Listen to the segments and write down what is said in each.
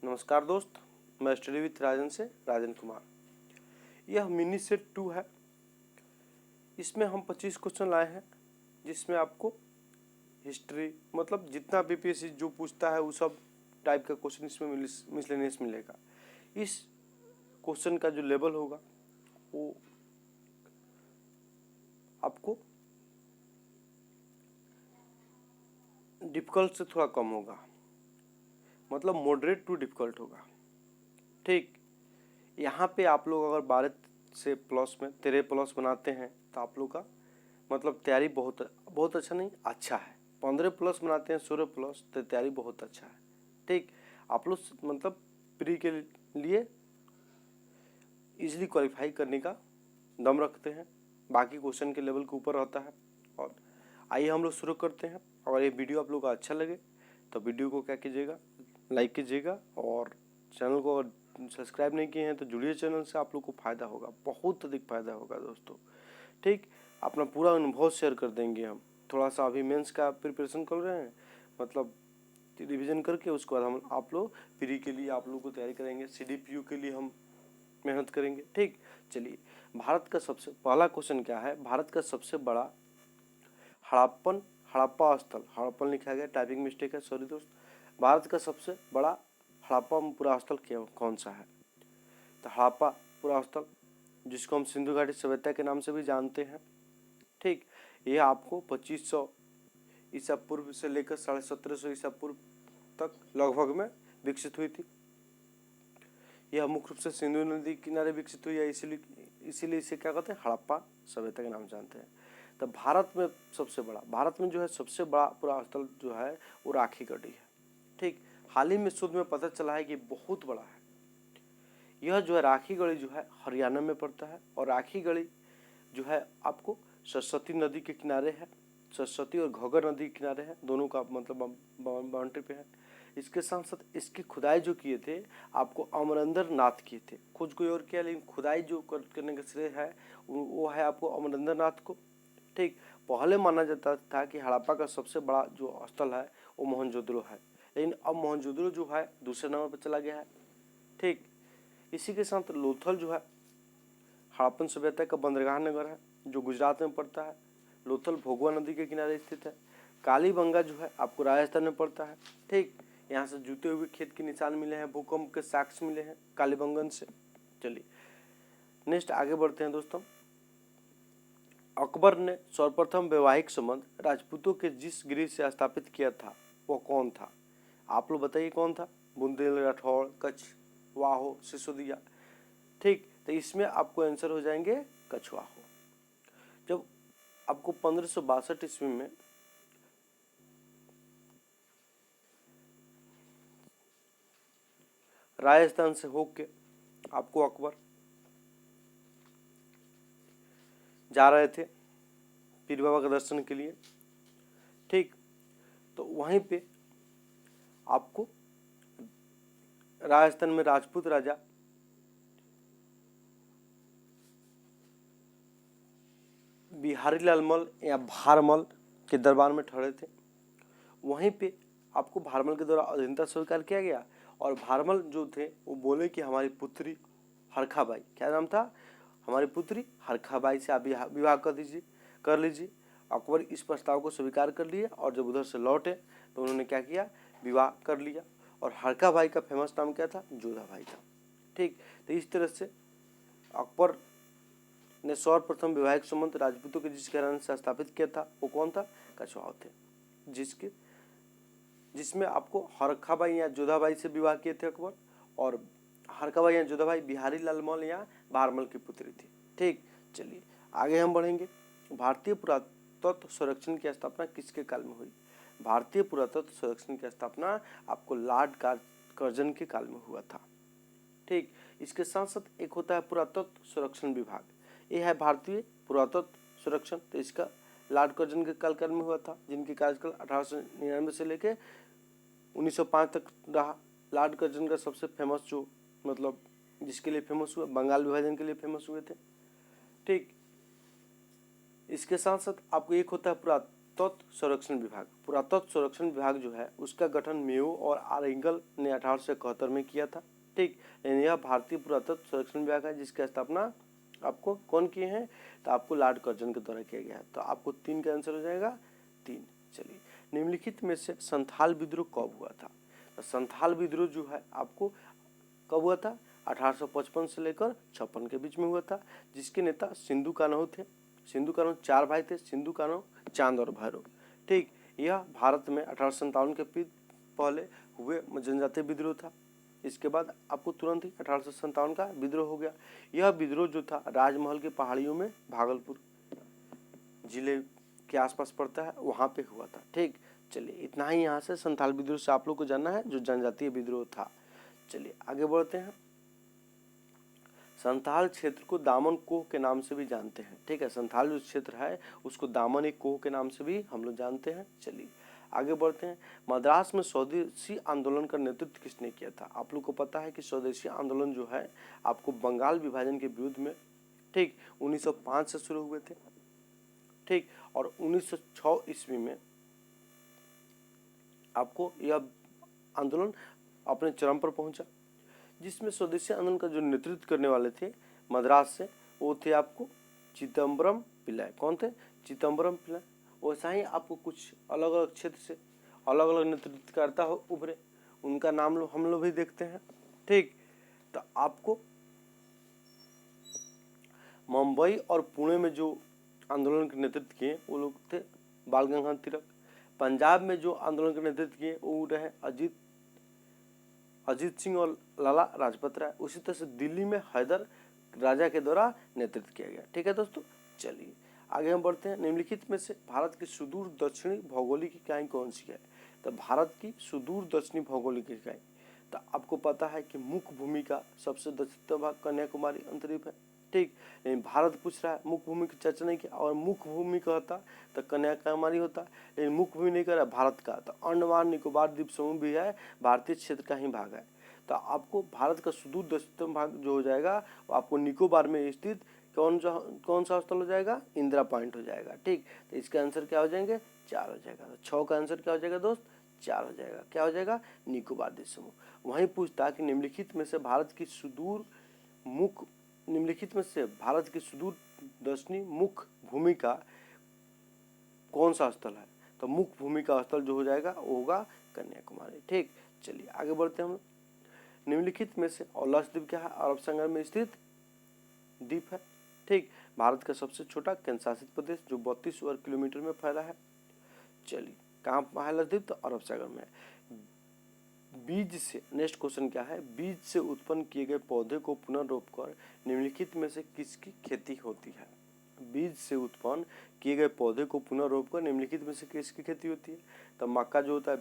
नमस्कार दोस्त, मैं स्टडी विथ राजन से राजन कुमार। यह मिनी सेट 2 है। इसमें हम 25 क्वेश्चन लाए हैं, जिसमें आपको हिस्ट्री मतलब जितना बीपीएससी जो पूछता है वो सब टाइप का क्वेश्चन इसमें मिसलेनियस मिलेगा। इस क्वेश्चन का जो लेवल होगा वो आपको डिफिकल्ट से थोड़ा कम होगा, मतलब मॉडरेट टू डिफिकल्ट होगा। ठीक, यहाँ पे आप लोग अगर 12 से प्लस में 13 प्लस बनाते हैं तो आप लोग का मतलब तैयारी बहुत अच्छा नहीं अच्छा है। 15 प्लस बनाते हैं 16 प्लस तो तैयारी बहुत अच्छा है। ठीक, आप लोग मतलब प्री के लिए इजीली क्वालिफाई करने का दम रखते हैं, बाकी क्वेश्चन के लेवल के ऊपर रहता है। और आइए हम लोग शुरू करते हैं। अगर ये वीडियो आप लोग को अच्छा लगे तो वीडियो को क्या कीजिएगा, लाइक कीजिएगा, और चैनल को अगर सब्सक्राइब नहीं किए हैं तो जुड़िए चैनल से, आप लोग को फ़ायदा होगा, बहुत अधिक फ़ायदा होगा दोस्तों। ठीक, अपना पूरा अनुभव शेयर कर देंगे हम। थोड़ा सा अभी मेंस का प्रिपरेशन कर रहे हैं, मतलब रिवीजन करके उसके बाद हम आप लोग प्री के लिए आप लोग को तैयारी करेंगे, सीडीपीयू के लिए हम मेहनत करेंगे। ठीक, चलिए, भारत का सबसे पहला क्वेश्चन क्या है, भारत का सबसे बड़ा हड़प्पा स्थल, हड़प्पन लिखा गया, टाइपिंग मिस्टेक है, सॉरी दोस्त। भारत का सबसे बड़ा हड़प्पा स्थल कौन सा है? तो हड़प्पा स्थल, जिसको हम सिंधु घाटी सभ्यता के नाम से भी जानते हैं। ठीक, ये आपको 2500 ईसा पूर्व से लेकर 1750 ईसा पूर्व तक लगभग में विकसित हुई थी। यह मुख्य रूप से सिंधु नदी किनारे विकसित हुई है, इसीलिए इसे क्या कहते हैं, हड़प्पा सभ्यता के नाम जानते हैं। तो भारत में जो है सबसे बड़ा पूरा स्थल जो है वो राखी गढ़ी है। ठीक, हाल ही में शोध में पता चला है कि बहुत बड़ा है। यह जो है राखी गढ़ी जो है हरियाणा में पड़ता है, और राखी गढ़ी जो है आपको सरस्वती नदी के किनारे है, सरस्वती और घग्गर नदी के किनारे है, दोनों का मतलब बाउंड्री पे है। इसके साथ साथ इसकी खुदाई जो किए थे आपको अमरेंद्र नाथ किए थे, खोज कोई और किया, लेकिन खुदाई जो करने का श्रेय है वो है आपको अमरेंद्र नाथ को। ठीक, पहले माना जाता था कि हड़प्पा का सबसे बड़ा जो स्थल है वो मोहनजोदड़ो है, लेकिन अब मोहनजोदड़ो जो है दूसरे नंबर पर चला गया है। ठीक, इसी के साथ लोथल जो है हड़प्पन सभ्यता का बंदरगाह नगर है, जो गुजरात में पड़ता है। लोथल भोगवा नदी के किनारे स्थित है। कालीबंगा जो है आपको राजस्थान में पड़ता है। ठीक, यहाँ से जूते हुए खेत के निशान मिले हैं, भूकंप के साक्ष्य मिले हैं कालीबंगन से। चलिए नेक्स्ट आगे बढ़ते हैं दोस्तों। अकबर ने सर्वप्रथम वैवाहिक संबंध राजपूतों के जिस गृह से स्थापित किया था वो कौन था? आप लोग बताइए कौन था? बुंदेल, राठौड़, कच्छ, वाहो, सिसोदिया। ठीक, तो इसमें आपको आंसर हो जाएंगे कछवाहो। जब आपको 1562 ईस्वी में राजस्थान से होके आपको अकबर जा रहे थे पीर बाबा का दर्शन के लिए। ठीक, तो वहीं पे आपको राजस्थान में राजपूत राजा बिहारी लाल मल या भारमल के दरबार में ठहरे थे। वहीं पे आपको भारमल के द्वारा अधीनता स्वीकार किया गया, और भारमल जो थे वो बोले कि हमारी पुत्री हरखाबाई, क्या नाम था, हमारी पुत्री हरखाबाई से आप विवाह कर लीजिए। अकबर इस प्रस्ताव को स्वीकार कर लिए, और जब उधर से लौटे तो उन्होंने क्या किया, विवाह कर लिया। और हरखाबाई का फेमस नाम क्या था, जोधाबाई था। ठीक, तो इस तरह से अकबर ने सर्वप्रथम वैवाहिक संबंध राजपूतों के जिस घराने से स्थापित किया था वो कौन था, कछवाहा थे, जिसमें आपको हरखाबाई या जोधाबाई से विवाह किए थे अकबर, और हरखाबाई या जोधाबाई बिहारी लाल मल या भारमल की पुत्री थी। ठीक, चलिए आगे हम बढ़ेंगे। भारतीय पुरातत्व संरक्षण की स्थापना किसके काल में हुई? भारतीय पुरातत्व संरक्षण की स्थापना आपको लॉर्ड कर्जन के काल में हुआ था। ठीक, इसके साथ साथ एक होता है पुरातत्व संरक्षण विभाग, ये है भारतीय पुरातत्व संरक्षण, तो इसका लॉर्ड कर्जन के काल में हुआ था, जिनके कार्यकाल 1899 से लेके 1905 तक रहा। लॉर्ड कर्जन का सबसे फेमस जो मतलब जिसके लिए फेमस हुआ, बंगाल विभाजन के लिए फेमस हुए थे। ठीक, इसके साथ साथ आपको एक होता है पुरातत्व संरक्षण विभाग। पुरातत्व संरक्षण विभाग जो है उसका गठन मेयो और आर इंगल ने 1871 में किया था। ठीक, यह भारतीय पुरातत्व संरक्षण विभाग है जिसकी स्थापना आपको कौन किए हैं, तो आपको लॉर्ड कर्जन के द्वारा किया गया है। तो आपको 3 का आंसर हो जाएगा 3। चलिए, निम्नलिखित में से संथाल विद्रोह कब हुआ था? तो संथाल विद्रोह जो है आपको कब हुआ था? 1855 से लेकर 56 के बीच में हुआ था, जिसके नेता सिंधु कान्हू थे। सिंधु कान्हू 4 भाई थे, सिंधु कान्हू, चांद और भैरव। ठीक, यह भारत में 1857 के पहले हुए जनजातीय विद्रोह था। इसके बाद आपको तुरंत ही 1857 का विद्रोह हो गया। यह विद्रोह जो था राजमहल के पहाड़ियों में भागलपुर जिले के आसपास पड़ता है, वहाँ पे हुआ था। ठीक, चलिए इतना ही यहाँ से संथाल विद्रोह से आप लोग को जानना है जो जनजातीय विद्रोह था। चलिए आगे बढ़ते हैं। संथाल क्षेत्र को दामन कोह के नाम से भी जानते हैं। ठीक है, संथाल जो क्षेत्र है उसको दामन एक कोह के नाम से भी हम लोग जानते हैं। चलिए आगे बढ़ते हैं। मद्रास में स्वदेशी आंदोलन का नेतृत्व किसने किया था? आप लोग को पता है कि स्वदेशी आंदोलन जो है आपको बंगाल विभाजन के विरुद्ध में, ठीक, 1905 से शुरू हुए थे। ठीक, और 1906 ईस्वी में आपको यह आंदोलन अपने चरम पर पहुंचा, जिसमें स्वदेशी आंदोलन का जो नेतृत्व करने वाले थे मद्रास से, वो थे आपको चिदम्बरम पिल्लाई। कौन थे? चिदम्बरम पिल्लाई। वैसा ही आपको कुछ अलग अलग क्षेत्र से अलग अलग नेतृत्वकर्ता हो उभरे, उनका नाम हम लोग भी देखते हैं। ठीक, तो आपको मुंबई और पुणे में जो आंदोलन के नेतृत्व किए वो लोग थे बाल गंगाधर तिलक। पंजाब में जो आंदोलन के नेतृत्व किए वो रहे अजीत सिंह और लाला लाजपत राय। उसी तरह से दिल्ली में हैदर राजा के द्वारा नेतृत्व किया गया। ठीक है दोस्तों, चलिए आगे हम बढ़ते हैं। निम्नलिखित में से भारत की सुदूर दक्षिणी भौगोलिक इकाई कौन सी है? तो भारत की सुदूर दक्षिणी भौगोलिक इकाई, तो आपको पता है कि मुख्य भूमि का सबसे दक्षिण भाग कन्याकुमारी अंतरिप है। ठीक, लेकिन भारत पूछ रहा है, मुख्य भूमि की चर्चा नहीं किया, और मुख्य भूमि का होता तो कन्याकुमारी होता, लेकिन मुख्य भूमि नहीं कर रहा भारत का, तो अंडमान निकोबार द्वीप समूह भी है, भारतीय क्षेत्र का ही भाग है। तो आपको भारत का सुदूर दक्षिण भाग जो हो जाएगा वो आपको निकोबार में स्थित कौन सा स्थल हो जाएगा? इंदिरा पॉइंट हो जाएगा। ठीक, तो इसका आंसर क्या हो जाएंगे? 4 हो जाएगा। तो 6 का आंसर क्या हो जाएगा दोस्त? 4 हो जाएगा। क्या हो जाएगा? निकोबार द्वीप समूह। वहीं पूछता कि निम्नलिखित में से भारत की सुदूर दक्षिणी मुख्य भूमि का कौन सा स्थल है? तो मुख्य भूमि का स्थल जो हो जाएगा वो होगा कन्याकुमारी। ठीक, चलिए आगे बढ़ते हैं हम। निम्नलिखित में से औलस द्वीप क्या है? अरब सागर में स्थित द्वीप है। ठीक, भारत का सबसे छोटा केंद्र शासित प्रदेश जो 32 वर्ग किलोमीटर में फैला है। चलिए कहाँ है औलस द्वीप? तो अरब सागर में है। बीज से, नेक्स्ट क्वेश्चन क्या है? बीज से उत्पन्न किए गए पौधे को पुनर्रोप कर निम्नलिखित में से किसकी खेती होती है? बीज से उत्पन्न किए गए पौधे को पुनर्रोप कर निम्नलिखित में से किसकी खेती होती है? तो मक्का जो होता है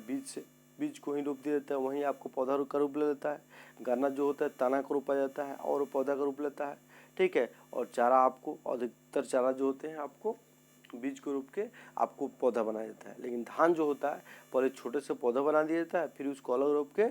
बीज को ही रोप दिया जाता है, वहीं आपको पौधा का रूप ले लेता है। गन्ना जो होता है तना को रोपा जाता है और पौधा का रूप लेता है। ठीक है, और चारा आपको अधिकतर चारा जो होते हैं आपको बीज को रोप के आपको पौधा बनाया जाता है, लेकिन धान जो होता है पहले छोटे से पौधा बना दिया जाता है, फिर उसको अलग रोप के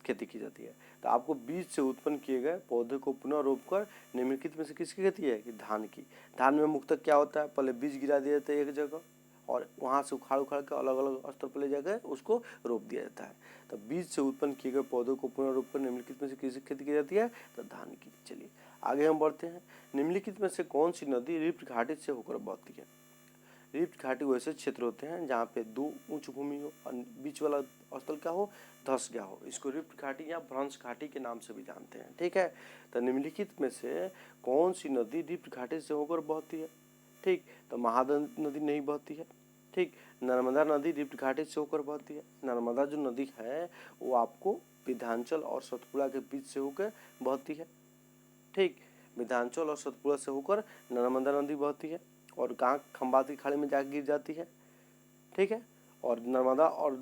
खेती की जाती है। तो आपको बीज से उत्पन्न किए गए पौधे को पुनः रोप कर निम्नलिखित में से किसकी खेती है? कि धान की। धान में मुख्यतः क्या होता है? पहले बीज गिरा दिया जाता है एक जगह और वहाँ से उखाड़ कर अलग अलग स्तर पर ले जाकर उसको रोप दिया जाता है। तो बीज से उत्पन्न किए गए पौधों को पुनः रोप कर निम्नलिखित में से किसकी खेती की जाती है? तो धान की। चलिए आगे हम बढ़ते हैं। निम्नलिखित में से कौन सी नदी रिफ्ट घाटी से होकर बहती है? रिफ्ट घाटी वैसे क्षेत्र होते हैं जहाँ पे 2 उच्च भूमि हो और बीच वाला स्थल क्या हो? धंस गया हो। इसको रिफ्ट घाटी या भ्रंश घाटी के नाम से भी जानते हैं। ठीक है, तो निम्नलिखित में से कौन सी नदी रिफ्ट घाटी से होकर बहती है? ठीक, तो महानदी नदी नहीं बहती है। ठीक, नर्मदा नदी रिफ्ट घाटी से होकर बहती है। नर्मदा जो नदी है वो आपको विंध्याचल और सतपुड़ा के बीच से होकर बहती है। ठीक, विंध्याचल और सतपुड़ा से होकर नर्मदा नदी बहती है और कहाँ? खंबात की खाड़ी में जाकर गिर जाती है। ठीक है, और नर्मदा और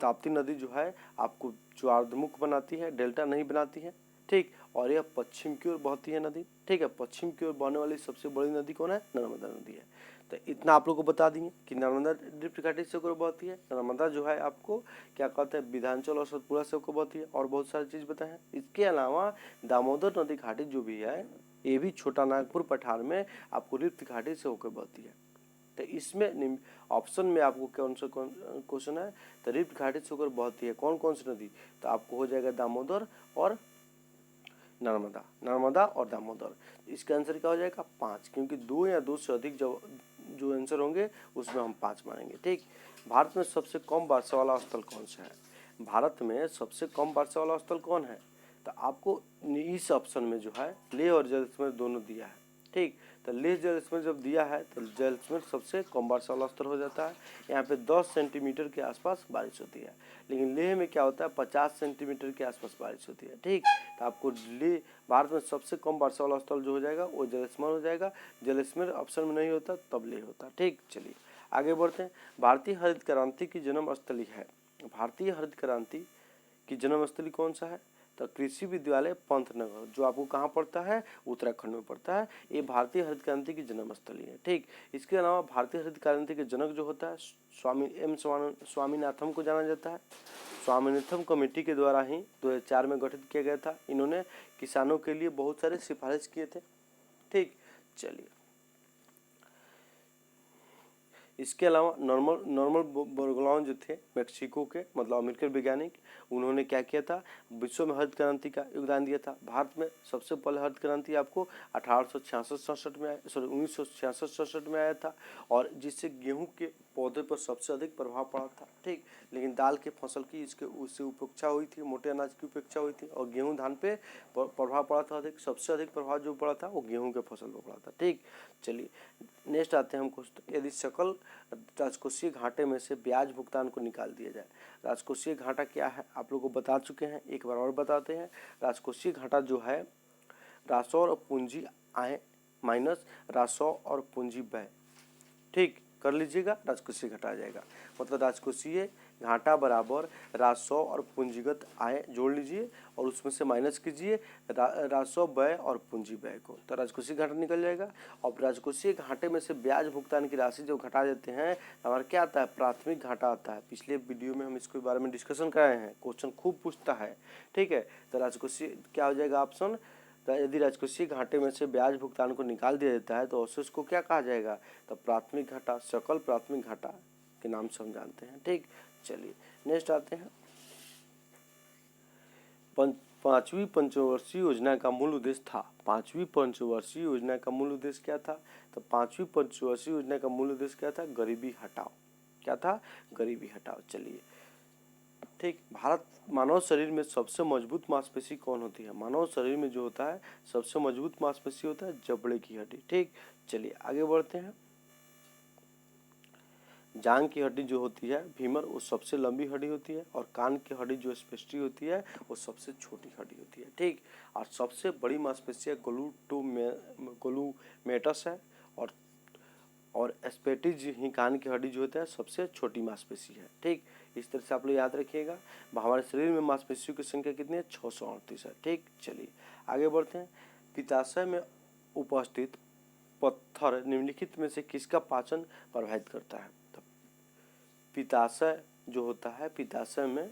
ताप्ती नदी जो है आपको ज्वारमुख बनाती है, डेल्टा नहीं बनाती है। ठीक, और यह पश्चिम की ओर बहती है नदी। ठीक है, पश्चिम की ओर बहने वाली सबसे बड़ी नदी कौन है? नर्मदा नदी है। तो इतना आप लोग को बता दिए कि नर्मदा रिफ्ट घाटी से होकर बहती है। नर्मदा जो है आपको क्या कहते हैं? विंध्याचल और सतपुड़ा से होकर बहती है और बहुत सारी चीज़ बताए हैं। इसके अलावा दामोदर नदी घाटी जो भी है ये भी छोटा नागपुर पठार में आपको रिफ्ट घाटी से होकर बहती है। तो इसमें ऑप्शन में आपको कौन सा क्वेश्चन है, तो रिफ्ट घाटी से होकर बहती है कौन कौन सी नदी, तो आपको हो जाएगा दामोदर और नर्मदा, नर्मदा और दामोदर। इसका आंसर क्या हो जाएगा 5, क्योंकि 2 या 2 से अधिक जो आंसर होंगे उसमें हम 5 मानेंगे। ठीक, भारत में सबसे कम वर्षा वाला स्थल कौन सा है, भारत में सबसे कम वर्षा वाला स्थल कौन है, तो आपको इस ऑप्शन में जो है लेह और जैसलमेर दोनों दिया है। ठीक, तो लेह जैसलमेर जब दिया है तो जैसलमेर सबसे कम वर्षा वाला स्थल हो जाता है। यहाँ पे 10 सेंटीमीटर के आसपास बारिश होती है, लेकिन लेह में क्या होता है 50 सेंटीमीटर के आसपास बारिश होती है। ठीक, तो आपको लेह भारत में सबसे कम वर्षा वाला स्थल जो हो जाएगा वो जैसलमेर हो जाएगा। जैसलमेर ऑप्शन में नहीं होता तब लेह होता। ठीक, चलिए आगे बढ़ते हैं। भारतीय हरित क्रांति की जन्म स्थली है, भारतीय हरित क्रांति की जन्म स्थली कौन सा है, तो कृषि विद्यालय पंतनगर, जो आपको कहाँ पड़ता है, उत्तराखंड में पड़ता है। ये भारतीय हरित क्रांति की जन्म स्थली है। ठीक, इसके अलावा भारतीय हरित क्रांति के जनक जो होता है स्वामीनाथन को जाना जाता है। स्वामीनाथन कमेटी के द्वारा ही 2004 में गठित किया गया था। इन्होंने किसानों के लिए बहुत सारे सिफारिश किए थे। ठीक, चलिए इसके अलावा नॉर्मल बोरगोहेन जो थे मेक्सिको के, मतलब अमेरिकन वैज्ञानिक, उन्होंने क्या किया था, विश्व में हरित क्रांति का योगदान दिया था। भारत में सबसे पहले हरित क्रांति आपको 1866-67 में 1966-67 में आया था, और जिससे गेहूं के पौधे पर सबसे अधिक प्रभाव पड़ा था। ठीक, लेकिन दाल के फसल की उससे उपेक्षा हुई थी, मोटे अनाज की उपेक्षा हुई थी, और गेहूं धान पे प्रभाव पड़ा था अधिक। सबसे अधिक प्रभाव जो पड़ा था वो गेहूं के फसल पर पड़ा था। ठीक, चलिए नेक्स्ट आते हैं हम क्वेश्चन, यदि सकल राजकोषीय घाटे में से ब्याज भुगतान को निकाल दिया जाए। राजकोषीय घाटा क्या है आप लोगों को बता चुके हैं, एक बार और बताते हैं। राजकोषीय घाटा जो है राजस्व और पूंजी आय माइनस राजस्व और पूंजी व्यय। ठीक, कर लीजिएगा, राजकोषीय घाटा आ जाएगा। मतलब राजकोषीय घाटा बराबर राजस्व और पूंजीगत आय जोड़ लीजिए और उसमें से माइनस कीजिए राजस्व व्यय और पूंजी व्यय को, तो राजकोषीय घाटा निकल जाएगा। और राजकोषीय घाटे में से ब्याज भुगतान की राशि जब घटा देते हैं हमारा क्या आता है, प्राथमिक घाटा आता है। पिछले वीडियो में हम इसके बारे में डिस्कशन कराए हैं, क्वेश्चन खूब पूछता है। ठीक है, तो राजकोषीय क्या हो जाएगा ऑप्शन, तो यदि राजकोषीय घाटे में से ब्याज भुगतान को निकाल दिया जाता है तो अवशेष को क्या कहा जाएगा, तो प्राथमिक घाटा, सकल प्राथमिक घाटा के नाम से हम जानते हैं। ठीक, चलिए नेक्स्ट आते हैं। पांचवी पंचवर्षीय योजना का मूल उद्देश्य था, पांचवी पंचवर्षीय योजना का मूल उद्देश्य क्या था, तो पांचवी पंचवर्षीय योजना का मूल उद्देश्य क्या था, गरीबी हटाओ। क्या था, गरीबी हटाओ। चलिए ठीक, भारत मानव शरीर में सबसे मजबूत मांसपेशी कौन होती है, मानव शरीर में जो होता है सबसे मजबूत मांसपेशी होता है जबड़े की हड्डी। ठीक, चलिए आगे बढ़ते हैं। जांग की हड्डी जो होती है फीमर वो सबसे लंबी हड्डी होती है, और कान की हड्डी जो स्पेस्टी होती है वो सबसे छोटी हड्डी होती है। ठीक, और सबसे बड़ी मांसपेशी ग्लूमेटस है, और स्पेटिज ही कान की हड्डी जो होता है सबसे छोटी मांसपेशी है। ठीक, इस तरह से आप लोग याद रखिएगा। हमारे शरीर में मांसपेशियों की संख्या कितनी है, 638 है। ठीक, चलिए आगे बढ़ते हैं। पित्ताशय में उपस्थित पत्थर निम्नलिखित में से किसका पाचन प्रभावित करता है, तो पित्ताशय जो होता है, पित्ताशय में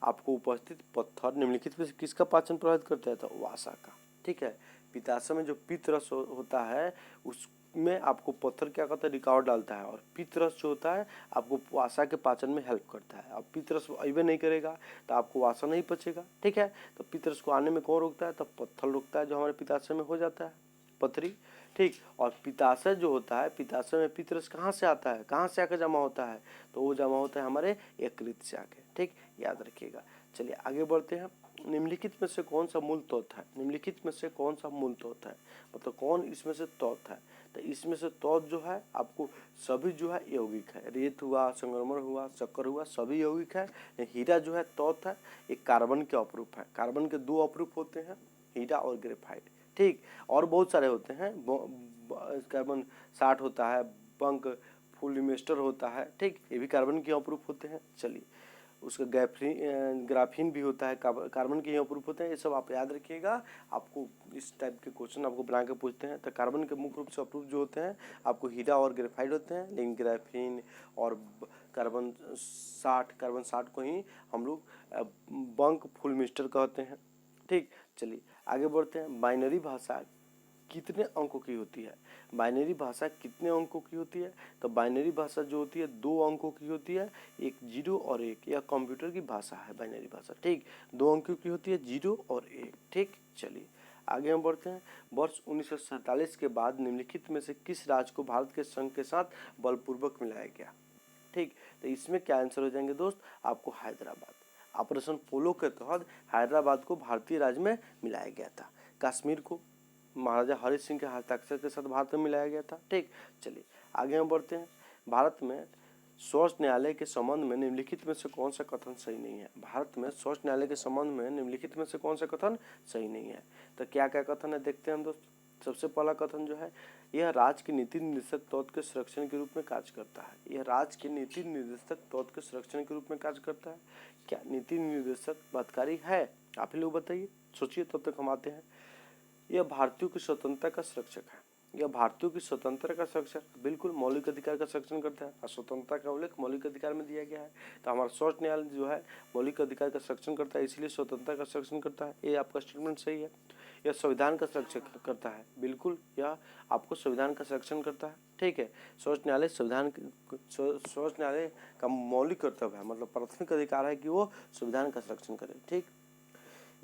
आपको उपस्थित पत्थर निम्नलिखित में से किसका पाचन प्रभावित करता है, तो वासा का। ठीक है, पित्ताशय में जो पित्त रस होता है उसमें आपको पत्थर क्या करता है, रिकावट डालता है, और पित्त रस जो होता है आपको वासा के पाचन में हेल्प करता है। अब पित्त रस अइबे नहीं करेगा तो आपको वासा नहीं पचेगा। ठीक है, तो पित्त रस को आने में कौन रोकता है, तो पत्थर रोकता है जो हमारे पित्ताशय में हो जाता है, पथरी। ठीक, और पित्ताशय जो होता है, पित्ताशय में पित्त रस कहाँ से आता है, कहाँ से आकर जमा होता है, तो वो जमा होता है हमारे यकृत से आके। ठीक, याद रखिएगा। चलिए आगे बढ़ते हैं। निम्नलिखित में से कौन सा मूल तत्व है, निम्नलिखित में से कौन सा मूल तत्व है, मतलब कौन इसमें से तत्व है, तो इसमें से तत्व जो है आपको सभी जो है यौगिक है। रेत हुआ, संगमरमर हुआ, शक्कर हुआ, सभी यौगिक है। हीरा जो है तत्व है, एक कार्बन के अपरूप है। कार्बन के 2 अपरूप होते हैं, हीरा और ग्रेफाइट। ठीक, और बहुत सारे होते हैं, कार्बन 60 होता है, बंक फुलिमेस्टर होता है। ठीक, ये भी कार्बन के अपरूप होते हैं। चलिए उसका ग्राफीन भी होता है, कार्बन के अपरूप होते हैं। ये सब आप याद रखिएगा, आपको इस टाइप के क्वेश्चन आपको बना के पूछते हैं। तो कार्बन के मुख्य रूप से अपरूप जो होते हैं आपको हीरा और ग्रेफाइट होते हैं, लेकिन ग्राफीन और कार्बन 60 को ही हम लोग बंक फुलमिस्टर कहते हैं। ठीक, चलिए आगे बढ़ते हैं। बाइनरी भाषा कितने अंकों की होती है? बाइनरी भाषा कितने अंकों की होती है? तो बाइनरी भाषा जो होती है 2 अंकों की होती है, एक 0 और 1। यह कंप्यूटर की भाषा है बाइनरी भाषा, ठीक। 2 अंकों की होती है, 0 और 1, ठीक। चलिए आगे हम बढ़ते हैं। वर्ष 1947 के बाद निम्नलिखित में से किस राज्य को भारत के संघ के साथ बलपूर्वक मिलाया गया? ठीक, तो इसमें क्या आंसर हो जाएंगे दोस्त? आपको हैदराबाद। ऑपरेशन पोलो के तहत हैदराबाद को भारतीय राज्य में मिलाया गया था। कश्मीर को महाराजा हरि सिंह के हस्ताक्षर के साथ भारत में मिलाया गया था, ठीक। चलिए आगे हम बढ़ते हैं। भारत में सर्वोच्च न्यायालय के संबंध में निम्नलिखित में से कौन सा कथन सही नहीं है? भारत में सर्वोच्च न्यायालय के संबंध में निम्नलिखित में से कौन सा कथन सही नहीं है? तो क्या क्या कथन है देखते हैं हम दोस्त। सबसे पहला कथन जो है, यह राज्य के नीति निर्देशक तत्व के संरक्षण के रूप में कार्य करता है। यह राज्य के नीति निर्देशक तत्व के संरक्षण के रूप में कार्य करता है। क्या नीति निर्देशक बाध्यकारी है? आप ही लोग बताइए, सोचिए, तब तक हम आते हैं। यह भारतीयों की स्वतंत्रता का संरक्षक है। यह भारतीयों की स्वतंत्रता का संरक्षण, बिल्कुल मौलिक अधिकार का संरक्षण करता है और स्वतंत्रता का उल्लेख मौलिक अधिकार में दिया गया है। तो हमारा सर्वोच्च न्यायालय जो है मौलिक अधिकार का संरक्षण करता है, इसलिए स्वतंत्रता का संरक्षण करता है। ये आपका स्टेटमेंट सही है। यह संविधान का संरक्षण करता है, बिल्कुल, यह आपको संविधान का संरक्षण करता है, ठीक है। सर्वोच्च न्यायालय सर्वोच्च न्यायालय का मौलिक कर्तव्य है, मतलब प्राथमिक अधिकार है कि वो संविधान का संरक्षण करे, ठीक।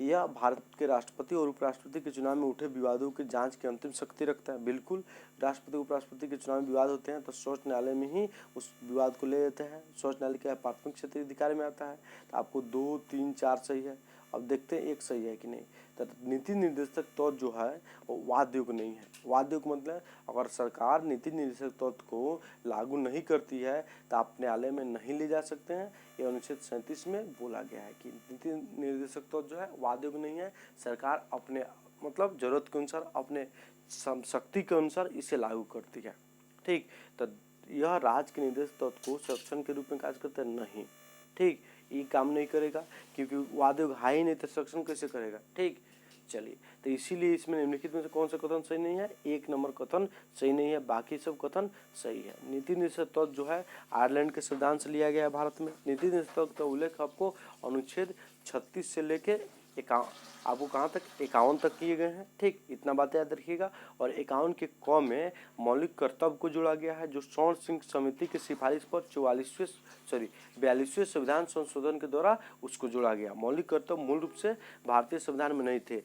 यह भारत के राष्ट्रपति और उपराष्ट्रपति के चुनाव में उठे विवादों की जांच की अंतिम शक्ति रखता है, बिल्कुल। राष्ट्रपति उपराष्ट्रपति के चुनाव में विवाद होते हैं तो सर्वोच्च न्यायालय में ही उस विवाद को ले लेते हैं। सर्वोच्च न्यायालय के प्राथमिक क्षेत्रीय अधिकार में आता है। तो आपको 2, 3, 4 सही है। अब देखते हैं एक सही है कि नहीं। तो नीति निर्देशक तत्व जो है वो वाद युग नहीं है। वाद युग मतलब अगर सरकार नीति निर्देशक तत्व को लागू नहीं करती है तो आप न्यायालय में नहीं ले जा सकते हैं। ये अनुच्छेद 37 में बोला गया है कि नीति निर्देशक तत्व जो है वाद युग नहीं है। सरकार अपने मतलब जरूरत के अनुसार, अपने शक्ति के अनुसार इसे लागू करती है, ठीक। तो यह राज्य के निर्देशक तत्व को संरक्षण के रूप में कार्य करता है, नहीं, ठीक। ये काम नहीं करेगा क्योंकि वाद युग है ही नहीं, तो संरक्षण कैसे करेगा, ठीक। चलिए, तो इसीलिए इसमें निम्नलिखित में से कौन सा कथन सही नहीं है? 1 नंबर कथन सही नहीं है, बाकी सब कथन सही है। नीति निर्देशक तत्व जो है आयरलैंड के संविधान से लिया गया है भारत में। नीति निर्देशक तत्व का उल्लेख आपको अनुच्छेद 36 से लेके आपको कहाँ तक 51 तक किए गए हैं, ठीक। इतना बात याद रखिएगा। और 51 के क में मौलिक कर्तव्य को जोड़ा गया है, जो स्वर्ण सिंह समिति की सिफारिश पर 42वें संविधान संशोधन के द्वारा उसको जोड़ा गया। मौलिक कर्तव्य मूल रूप से भारतीय संविधान में नहीं थे।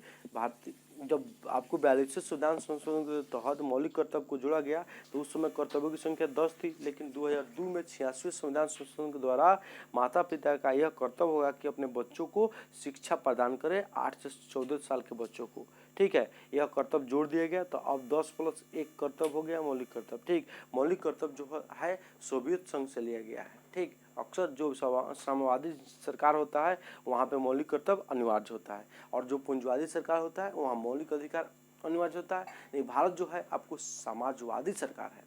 जब आपको 42वें संविधान संशोधन के तहत मौलिक कर्तव्य को जोड़ा गया तो उस समय कर्तव्यों की संख्या 10 थी, लेकिन 2002 में 86वें संविधान संशोधन के द्वारा माता पिता का यह कर्तव्य होगा कि अपने बच्चों को शिक्षा प्रदान करें, 8 से 14 साल के बच्चों को, ठीक है। यह कर्तव्य जोड़ दिया गया, तो अब 10+1 कर्तव्य हो गया मौलिक कर्तव्य, ठीक। मौलिक कर्तव्य जो है सोवियत संघ से लिया गया है, ठीक। अक्सर जो साम्यवादी सरकार होता है वहाँ पे मौलिक कर्तव्य अनिवार्य होता है, और जो पूंजीवादी सरकार होता है वहाँ मौलिक अधिकार अनिवार्य होता है। नहीं, भारत जो है आपको समाजवादी सरकार है,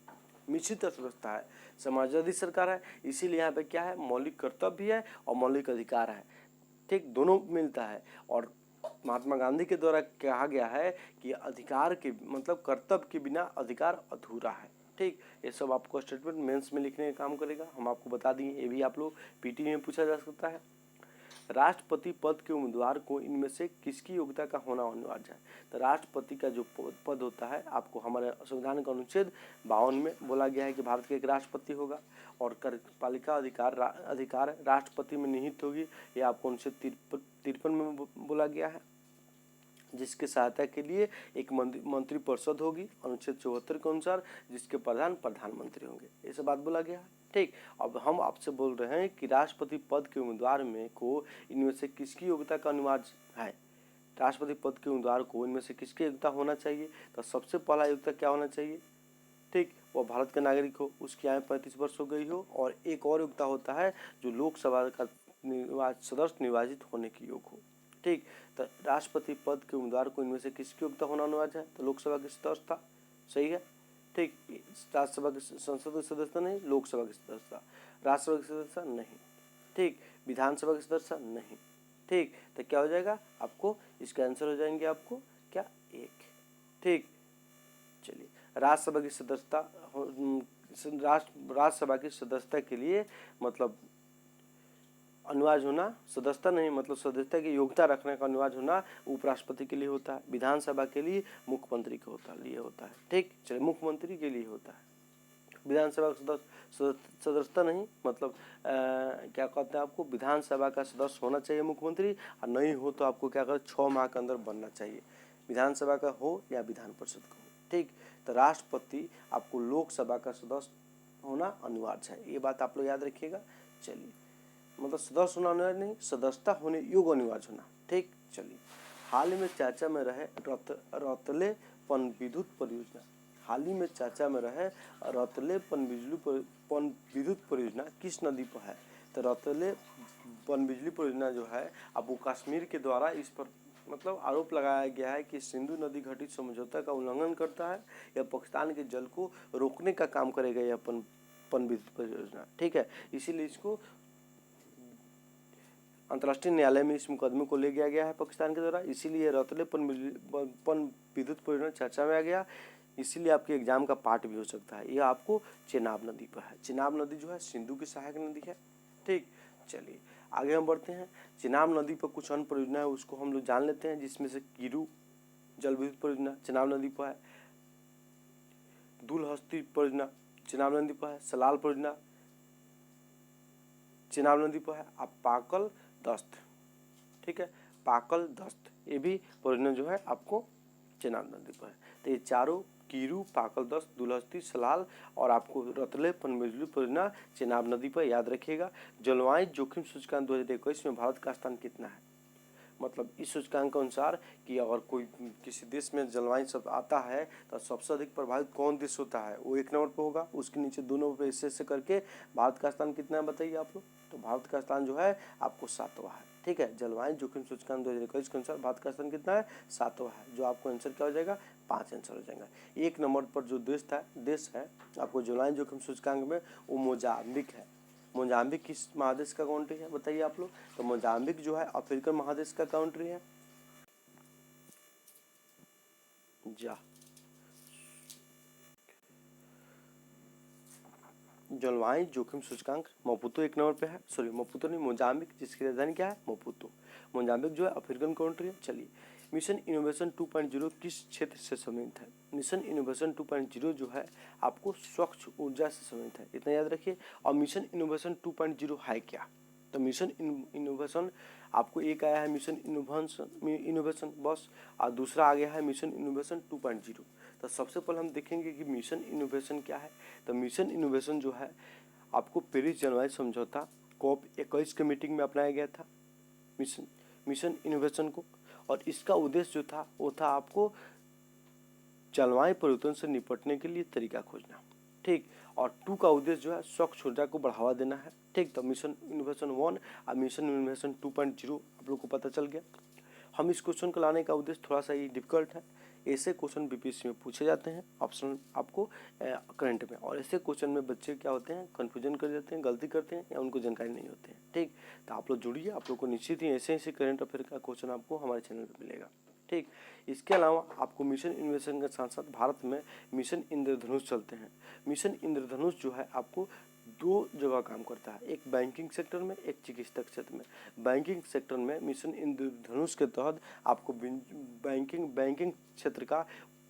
मिश्रित अर्थव्यवस्था है, समाजवादी सरकार है, इसीलिए यहाँ पे क्या है, मौलिक कर्तव्य भी है और मौलिक अधिकार है, ठीक, दोनों मिलता है। और महात्मा गांधी के द्वारा कहा गया है कि अधिकार के मतलब कर्तव्य के बिना अधिकार अधूरा है, ठीक। ये सब आपको स्टेटमेंट मेंस में लिखने का काम करेगा, हम आपको बता दिए। ये भी आप लोग पीटी में पूछा जा सकता है। राष्ट्रपति पद के उम्मीदवार को इनमें से किसकी योग्यता का होना अनिवार्य है? तो राष्ट्रपति का जो पद होता है आपको हमारे संविधान का अनुच्छेद 52 में बोला गया है कि भारत का एक राष्ट्रपति होगा, और कार्यपालिका अधिकार राष्ट्रपति में निहित होगी। ये आपको अनुच्छेद 53 में बोला गया है, जिसके सहायता के लिए एक मंत्री परिषद होगी अनुच्छेद 74 के अनुसार, जिसके प्रधानमंत्री होंगे। ये सब बात बोला गया है, ठीक। अब हम आपसे बोल रहे हैं कि राष्ट्रपति पद के उम्मीदवार में को इनमें से किसकी योग्यता का अनिवार्य है? राष्ट्रपति पद के उम्मीदवार को इनमें से किसकी योग्यता होना चाहिए? तो सबसे पहला योग्यता क्या होना चाहिए, ठीक, वो भारत का नागरिक हो, उसकी आयु 35 वर्ष हो गई हो, और एक और योग्यता होता है जो लोकसभा का सदस्य निर्वाचित होने की योग्य हो, ठीक। तो राष्ट्रपति पद के उम्मीदवार को इनमें से किसकी योग्यता होना अनिवार्य है? तो लोकसभा की सदस्यता, सही है, ठीक। राज्यसभा की संसद की सदस्यता नहीं, लोकसभा की सदस्यता, राज्यसभा की सदस्यता नहीं, ठीक, विधानसभा की सदस्यता नहीं, ठीक। तो क्या हो जाएगा आपको, इसका आंसर हो जाएंगे आपको क्या, 1, ठीक। चलिए, राज्यसभा की सदस्यता, राज्यसभा की सदस्यता के लिए मतलब अनिवार्य होना, सदस्यता नहीं मतलब सदस्यता की योग्यता रखने का अनिवार्य होना उपराष्ट्रपति के लिए होता है, विधानसभा के लिए मुख्यमंत्री के लिए होता है। ठीक, चलिए मुख्यमंत्री के लिए होता है। विधानसभा का सदस्यता नहीं मतलब क्या कहते हैं आपको, विधानसभा का सदस्य होना चाहिए मुख्यमंत्री, और नहीं हो तो आपको क्या करें 6 माह के अंदर बनना चाहिए, विधानसभा का हो या विधान परिषद का हो। ठीक, तो राष्ट्रपति आपको लोकसभा का सदस्य होना अनिवार्य है, ये बात आप लोग याद रखिएगा। चलिए मतलब सदस्य होना अनिवार्य नहीं, सदस्यता होने योग्य अनिवार्य होना। ठीक, चलिए हाल ही में चर्चा में रहे रौतले पनविद्युत परियोजना, हाल ही में चर्चा में रहे रौतले पनविद्युत परियोजना किस नदी पर है? तो रौतले पनबिजली परियोजना जो है आपको कश्मीर के द्वारा इस पर मतलब आरोप लगाया गया है कि सिंधु नदी घटित समझौता का उल्लंघन करता है या पाकिस्तान के जल को रोकने का काम करेगा यह पनबिजली परियोजना। ठीक है, इसीलिए इसको अंतर्राष्ट्रीय न्यायालय में इस मुकदमे को ले गया है पाकिस्तान के द्वारा, इसीलिए रौतले पनविद्युत परियोजना चर्चा में आ गया। इसीलिए आपके एग्जाम का पार्ट भी हो सकता है। यह आपको चेनाब नदी पर है, चेनाब नदी जो है सिंधु की सहायक नदी है। ठीक, चलिए आगे हम बढ़ते हैं। चेनाब नदी पर कुछ अन्य परियोजना है उसको हम लोग जान लेते हैं, जिसमें से कीरू जल विद्युत परियोजना चेनाब नदी पर है, दुलहस्ती परियोजना चेनाब नदी पर है, सलाल परियोजना चेनाब नदी पर है, अब पाकल दस्त, ठीक है, पाकल दस्त ये भी परियोजना जो है आपको चेनाब नदी पर है। तो ये चारों कीरू, पाकल दस्त, दुलहस्ती, सलाल और आपको रतले पनबिजली परियोजना चेनाब नदी पर याद रखिएगा। जलवायु जोखिम सूचकांक 2021 में भारत का स्थान कितना है? मतलब इस सूचकांक के अनुसार कि अगर कोई किसी देश में जलवायु सब आता है तो सबसे अधिक प्रभावित कौन देश होता है, वो 1 नंबर पर होगा, उसके नीचे 2 नंबर पर ऐसे करके भारत का स्थान कितना है बताइए आप लोग। तो भारत का स्थान जो है आपको 7वां है। ठीक है, जलवायु जोखिम सूचकांक 2021 के अनुसार भारत का स्थान कितना है? 7वां है, जो आपको आंसर क्या हो जाएगा? 5 आंसर हो जाएगा। 1 नंबर पर जो देश है आपको जलवायु जोखिम सूचकांक में वो मोजाम्बिक है। मोजाम्बिक किस महादेश का कंट्री है बताइए आप लोग? तो मोजाम्बिक जो है अफ्रीकन महादेश का कंट्री है। जलवायु जोखिम सूचकांक मपुतो 1 नंबर पे है, सॉरी मपुतो नहीं, मोजाम्बिक, जिसकी राजधानी क्या है? मपुतो। मोजाम्बिक जो है अफ्रीकन कंट्री है। चलिए मिशन इनोवेशन 2.0 किस क्षेत्र से संबंधित है? मिशन इनोवेशन 2.0 जो है आपको स्वच्छ ऊर्जा से संबंधित है, इतना याद रखिए। और मिशन इनोवेशन 2.0 है क्या? तो मिशन इनोवेशन आपको एक आया है मिशन इनोवेशन बस, और दूसरा आ गया है मिशन इनोवेशन 2.0। तो सबसे पहले हम देखेंगे कि मिशन इनोवेशन क्या है। तो मिशन इनोवेशन जो है आपको पेरिस जलवायु समझौता COP21 के मीटिंग में अपनाया गया था मिशन इनोवेशन को, और इसका उद्देश्य जो था वो था आपको जलवायु परिवर्तन से निपटने के लिए तरीका खोजना। ठीक, और 2 का उद्देश्य जो है स्वच्छ ऊर्जा को बढ़ावा देना है। ठीक, तो मिशन इनोवेशन 1 और मिशन इनोवेशन 2.0 आप लोग को पता चल गया। हम इस क्वेश्चन को लाने का उद्देश्य थोड़ा सा ही डिफिकल्ट है। ऐसे क्वेश्चन बीपीएससी में पूछे जाते हैं ऑप्शन आपको करंट में, और ऐसे क्वेश्चन में बच्चे क्या होते हैं कन्फ्यूजन कर जाते हैं, गलती करते हैं या उनको जानकारी नहीं होती है। ठीक, तो आप लोग जुड़िए, आप लोग को निश्चित ही ऐसे ऐसे करंट अफेयर का क्वेश्चन आपको हमारे चैनल पर मिलेगा। ठीक, इसके अलावा आपको मिशन इनोवेशन के साथ साथ भारत में मिशन इंद्रधनुष चलते हैं। मिशन इंद्रधनुष जो है आपको 2 जगह काम करता है, एक बैंकिंग सेक्टर में, एक चिकित्सा क्षेत्र में। बैंकिंग सेक्टर में मिशन इंद्रधनुष के तहत आपको बैंकिंग क्षेत्र का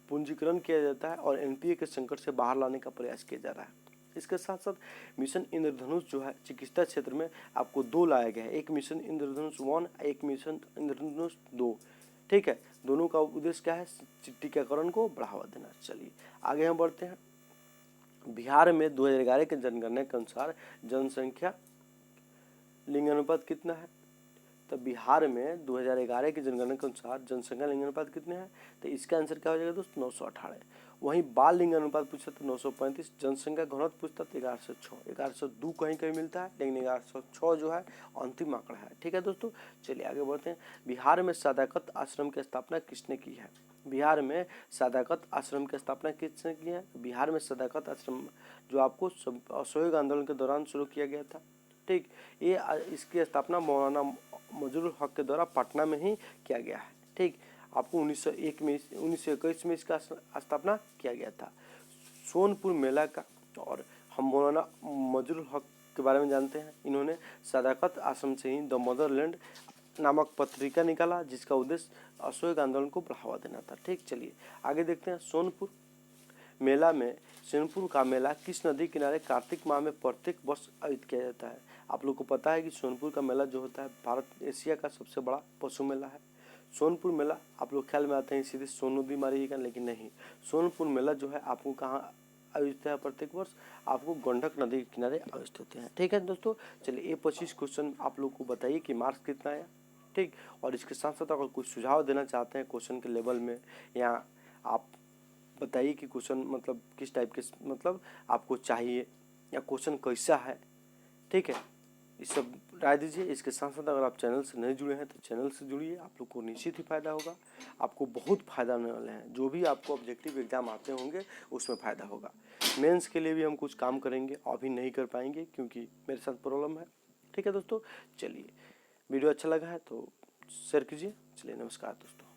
पूंजीकरण किया जाता है और एनपीए के संकट से बाहर लाने का प्रयास किया जा रहा है। इसके साथ साथ मिशन इंद्रधनुष जो है चिकित्सा क्षेत्र में आपको 2 लाया गया है, एक मिशन इंद्रधनुष 1, एक मिशन इंद्रधनुष 2। ठीक है, दोनों का उद्देश्य क्या है? टीकाकरण को बढ़ावा देना। चलिए आगे हम बढ़ते हैं। बिहार में 2011 के जनगणना के अनुसार जनसंख्या लिंग अनुपात कितना है? तो बिहार में 2011 की जनगणना के अनुसार जनसंख्या लिंग अनुपात कितने हैं? तो इसका आंसर क्या हो जाएगा दोस्त? 918। वहीं बाल लिंग अनुपात पूछा तो 935, जनसंख्या घनत्व पूछता तो 1106। 1102 कहीं कहीं मिलता है, लेकिन 1106 जो है अंतिम आंकड़ा है। ठीक है दोस्तों, चलिए आगे बढ़ते हैं। बिहार में सदाकत आश्रम की स्थापना किसने की है? बिहार में सदाकत आश्रम की स्थापना किसने की है? बिहार में सदाकत आश्रम जो आपको असहयोग आंदोलन के दौरान शुरू किया गया था। ठीक, ये इसकी स्थापना मौलाना मजरूल हक के द्वारा पटना में ही किया गया है। ठीक, आपको 1921 में इसका स्थापना किया गया था। सोनपुर मेला का और हम मौलाना मजरूल हक इसके बारे में जानते हैं। इन्होंने सदाकत आश्रम से ही द मदरलैंड नामक पत्रिका निकाला, जिसका उद्देश्य असहयोग आंदोलन को बढ़ावा देना था। ठीक, चलिए आगे देखते हैं। सोनपुर मेला में सोनपुर का मेला किस नदी किनारे कार्तिक माह में प्रत्येक वर्ष आयोजित किया जाता है? आप लोग को पता है कि सोनपुर का मेला जो होता है भारत एशिया का सबसे बड़ा पशु मेला है। सोनपुर मेला आप लोग ख्याल में आते हैं सीधे सोन नदी मारिएगा, लेकिन नहीं, सोनपुर मेला जो है आपको कहाँ आयोजित है प्रत्येक वर्ष? आपको गंडक नदी के किनारे आयोजित होते हैं। ठीक है दोस्तों, चलिए ये 25 क्वेश्चन आप लोग को बताइए कि मार्क्स कितना आया। ठीक, और इसके साथ साथ अगर कुछ सुझाव देना चाहते हैं क्वेश्चन के लेवल में, या आप बताइए कि क्वेश्चन मतलब किस टाइप के मतलब आपको चाहिए, या क्वेश्चन कैसा है। ठीक है, इस सब राय दीजिए। इसके साथ साथ अगर आप चैनल से नहीं जुड़े हैं तो चैनल से जुड़िए, आप लोग को निश्चित ही फायदा होगा, आपको बहुत फायदा होने वाले हैं। जो भी आपको ऑब्जेक्टिव एग्जाम आते होंगे उसमें फ़ायदा होगा। मेंस के लिए भी हम कुछ काम करेंगे, अभी नहीं कर पाएंगे क्योंकि मेरे साथ प्रॉब्लम है। ठीक है दोस्तों, चलिए वीडियो अच्छा लगा है तो शेयर कीजिए। चलिए नमस्कार दोस्तों।